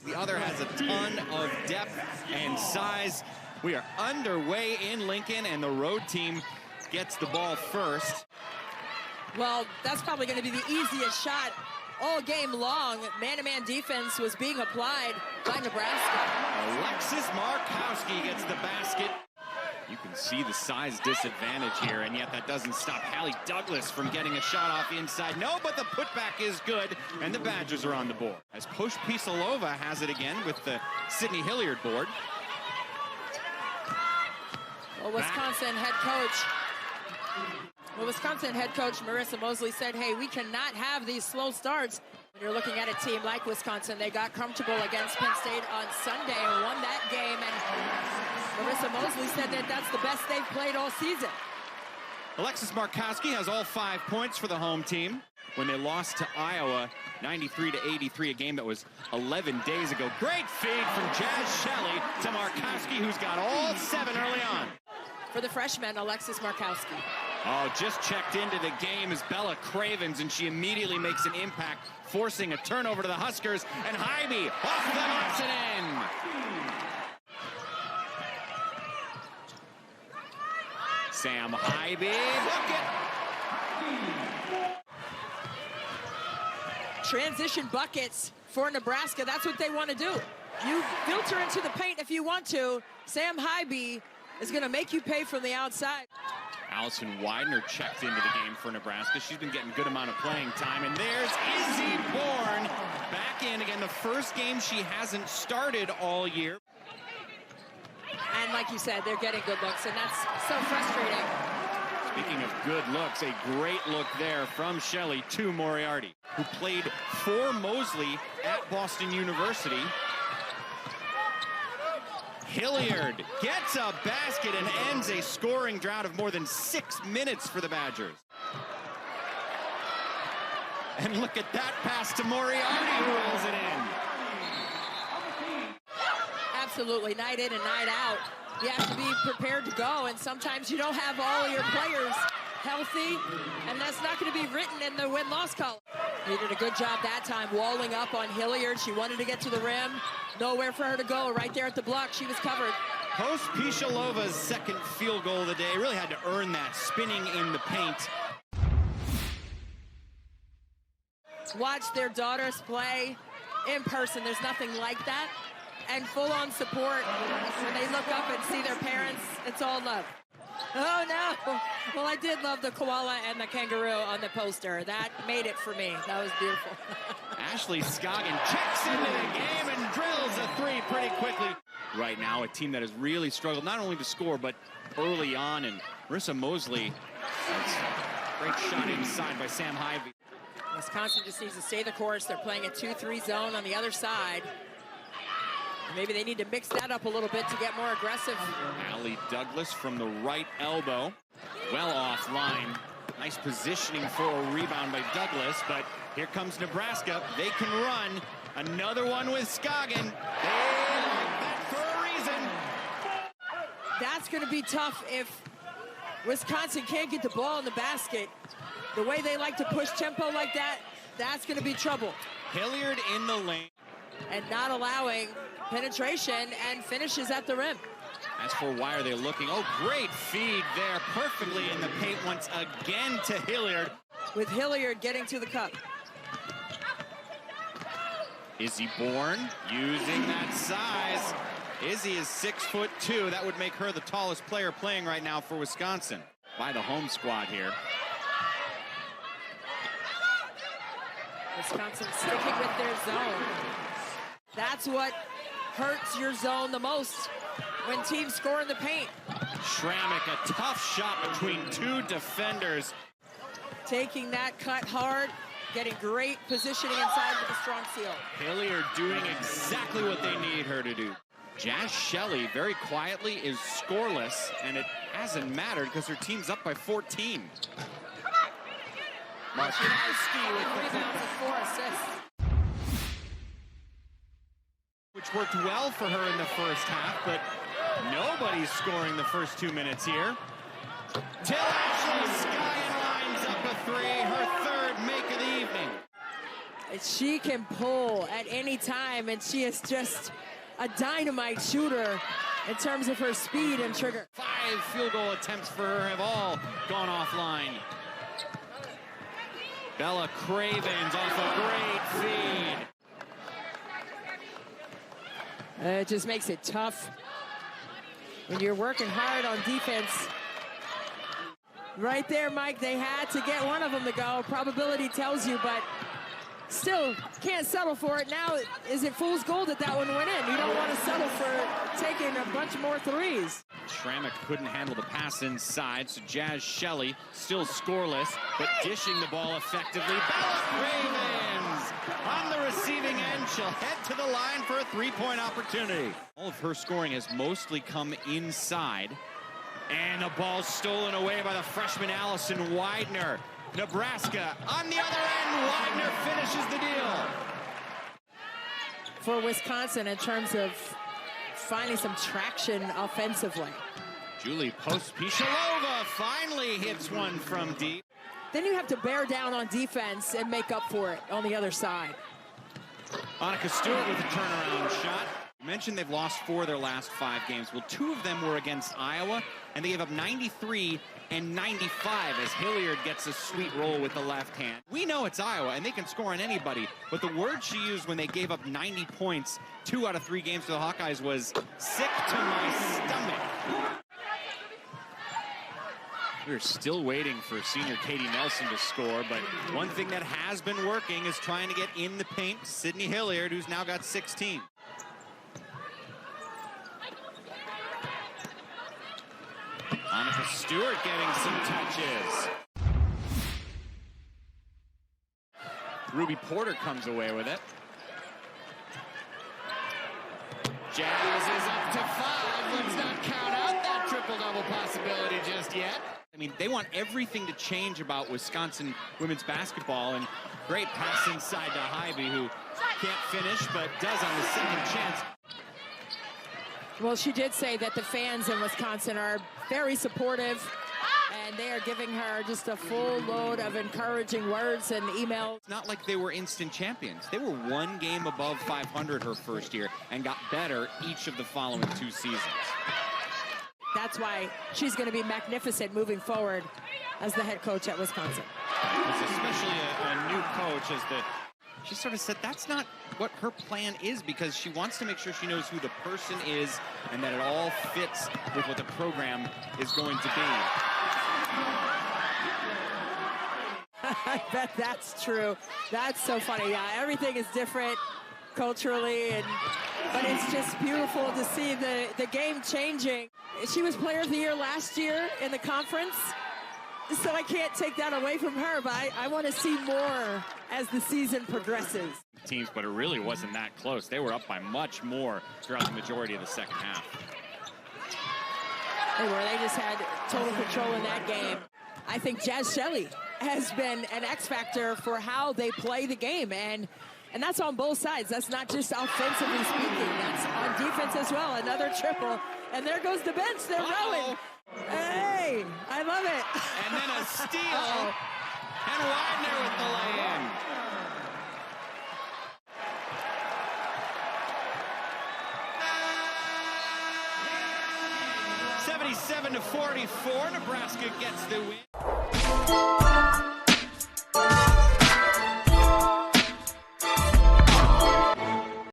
The other has a ton of depth and size. We are underway in Lincoln, and the road team gets the ball first. Well, that's probably going to be the easiest shot all game long. Man-to-man defense was being applied by Nebraska. Alexis Markowski gets the basket. You can see the size disadvantage here, and yet that doesn't stop Hallie Douglas from getting a shot off the inside. No, but the putback is good, and the Badgers are on the board. As Pospisilova has it again with the Sydney Hilliard board. Well, Wisconsin head coach Marissa Mosley said, hey, we cannot have these slow starts. When you're looking at a team like Wisconsin, they got comfortable against Penn State on Sunday and won that game. And Marissa Mosley said that that's the best they've played all season. Alexis Markowski has all 5 points for the home team when they lost to Iowa 93-83, a game that was 11 days ago. Great feed from Jazz Shelley to Markowski, who's got all 7 early on. For the freshman, Alexis Markowski. Oh, just checked into the game is Bella Cravens, and she immediately makes an impact, forcing a turnover to the Huskers, and Hybe off the marks and in. Sam Hybe, bucket. Transition buckets for Nebraska. That's what they want to do. You filter into the paint if you want to. Sam Hybe is going to make you pay from the outside. Allison Widener checked into the game for Nebraska. She's been getting a good amount of playing time. And there's Izzy Bourne back in again. The first game she hasn't started all year. And like you said, they're getting good looks, and that's so frustrating. Speaking of good looks, a great look there from Shelley to Moriarty, who played for Mosley at Boston University. Hilliard gets a basket and ends a scoring drought of more than 6 minutes for the Badgers. And look at that pass to Moriarty, who rolls it in. Absolutely, night in and night out. You have to be prepared to go, and sometimes you don't have all of your players healthy, and that's not going to be written in the win-loss column. He did a good job that time, walling up on Hilliard. She wanted to get to the rim. Nowhere for her to go. Right there at the block, she was covered. Pospisillova's second field goal of the day. Really had to earn that, spinning in the paint. Watch their daughters play in person. There's nothing like that. And full-on support. When they look up and see their parents, it's all love. Oh, no. Well, I did love the koala and the kangaroo on the poster. That made it for me. That was beautiful. Ashley Scoggin checks into the game and drills a 3 pretty quickly. Right now, a team that has really struggled not only to score, but early on. And Marissa Mosley, that's a great shot inside by Sam Hybe. Wisconsin just needs to stay the course. They're playing a 2-3 zone on the other side. Maybe they need to mix that up a little bit to get more aggressive. Hallie Douglas from the right elbow. Well offline. Nice positioning for a rebound by Douglas, but here comes Nebraska. They can run. Another one with Scoggin. They like that for a reason. That's going to be tough if Wisconsin can't get the ball in the basket. The way they like to push tempo like that, that's going to be trouble. Hilliard in the lane. And not allowing penetration and finishes at the rim. As for why are they looking? Oh, great feed there. Perfectly in the paint once again to Hilliard. With Hilliard getting to the cup. Izzy Bourne using that size. Izzy is 6'2". That would make her the tallest player playing right now for Wisconsin. By the home squad here. Wisconsin sticking with their zone. That's what hurts your zone the most when teams score in the paint. Schrammick, a tough shot between 2 defenders. Taking that cut hard, getting great positioning inside with a strong seal. Hilliard doing exactly what they need her to do. Jazz Shelley very quietly is scoreless, and it hasn't mattered because her team's up by 14. Markowski with the rebounds and 4 assists. Which worked well for her in the first half, but nobody's scoring the first 2 minutes here. Till Ashley Scoggin lines up a 3, her 3rd make of the evening. She can pull at any time, and she is just a dynamite shooter in terms of her speed and trigger. 5 field goal attempts for her have all gone offline. Bella Cravens off a great feed. It just makes it tough when you're working hard on defense. Right there, Mike, they had to get one of them to go. Probability tells you, but still can't settle for it. Now, is it fool's gold that one went in? You don't want to settle for taking a bunch more threes. Schrammick couldn't handle the pass inside, so Jazz Shelley still scoreless, but dishing the ball effectively. Bella Cravens on the receiving end. She'll head to the line for a three-point opportunity. All of her scoring has mostly come inside. And the ball stolen away by the freshman Allison Widener. Nebraska on the other end. Widener finishes the deal. For Wisconsin in terms of finding some traction offensively. Julie Post-Pishalova finally hits one from deep. Then you have to bear down on defense and make up for it on the other side. Annika Stewart with a turnaround shot. You mentioned they've lost 4 of their last 5 games. Well, 2 of them were against Iowa, and they gave up 93 and 95 as Hilliard gets a sweet roll with the left hand. We know it's Iowa, and they can score on anybody, but the word she used when they gave up 90 points 2 out of 3 games to the Hawkeyes was sick to my stomach. We're still waiting for senior Katie Nelson to score, but one thing that has been working is trying to get in the paint. Sydney Hilliard, who's now got 16. Annika Stewart getting some touches. Ruby Porter comes away with it. Jazz is up to 5. Let's not count out that triple-double possibility just yet. I mean, they want everything to change about Wisconsin women's basketball, and great pass inside to Hybe, who can't finish, but does on the second chance. Well, she did say that the fans in Wisconsin are very supportive, and they are giving her just a full load of encouraging words and emails. It's not like they were instant champions. They were 1 game above 500 her first year and got better each of the following 2 seasons. That's why she's going to be magnificent moving forward as the head coach at Wisconsin. Especially a new coach, she sort of said that's not what her plan is, because she wants to make sure she knows who the person is and that it all fits with what the program is going to be. I bet that's true. That's so funny. Yeah, everything is different culturally, but it's just beautiful to see the game changing. She was Player of the Year last year in the conference, so I can't take that away from her, but I want to see more as the season progresses. Teams, but it really wasn't that close. They were up by much more throughout the majority of the second half. They just had total control in that game. I think Jazz Shelley has been an X factor for how they play the game, and that's on both sides. That's not just offensively speaking. That's on defense as well. Another triple, and there goes the bench. They're rolling. Hey, I love it. And then a steal, and Widener with the lay-in. (77-44), Nebraska gets the win.